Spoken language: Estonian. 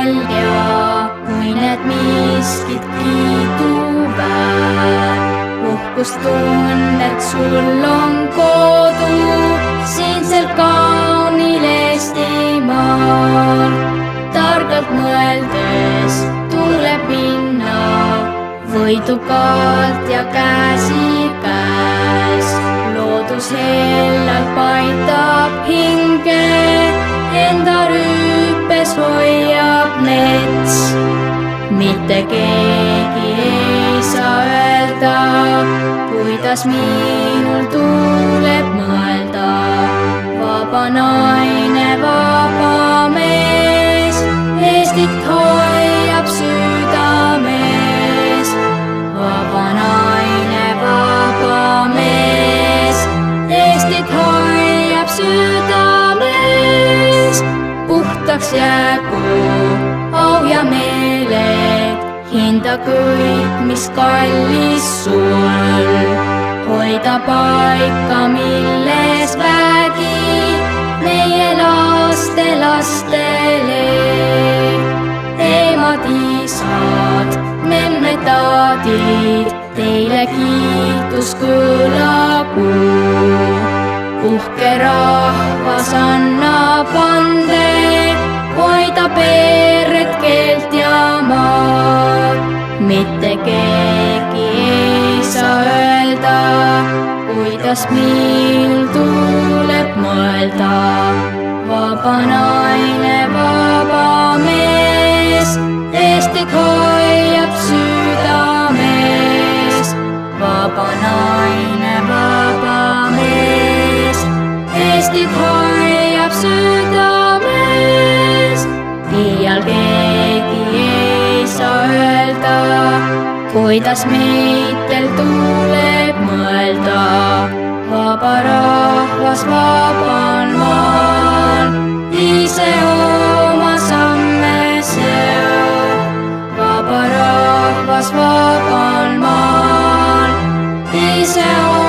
välja, kui need miskit kiiduväär. Uhkust tunned, sul on kodu siinsel kaunil Eestimaal. Targalt mõeldes tuleb minna võidukalt ja käsikäes. Loodus hellalt paitab hinge, enda rüüpes hoiab mets. Mitte keegi ei saa öelda, kuidas minul tuleb mõelda. Vaba naine, vaba mees, Eestit hoiab südames. Vaba naine, vaba mees, Eestit hoiab südames. Puhtaks jäägu au ja meeled, hinda kõik, mis kallis sul. Hoida paika, milles vägi meie lastelastele. Emad, isad, memmed-taadid, teile kiitus kõlagu. Uhke rahvas annab ande, hoida perret, keelt ja maad. Mitte keegi ei saa öelda, kuidas minul tuleb mõelda. Vaba naine, vaba mees, Eestit hoiab südames. Vaba naine, vaba mees, Eestit hoiab südames. Iial keegi ei saa öelda, kuidas meitel tuleb mõelda. Vaba rahvas vabal maal, ise oma samme seab. Vaba rahvas vabal maal, ise oma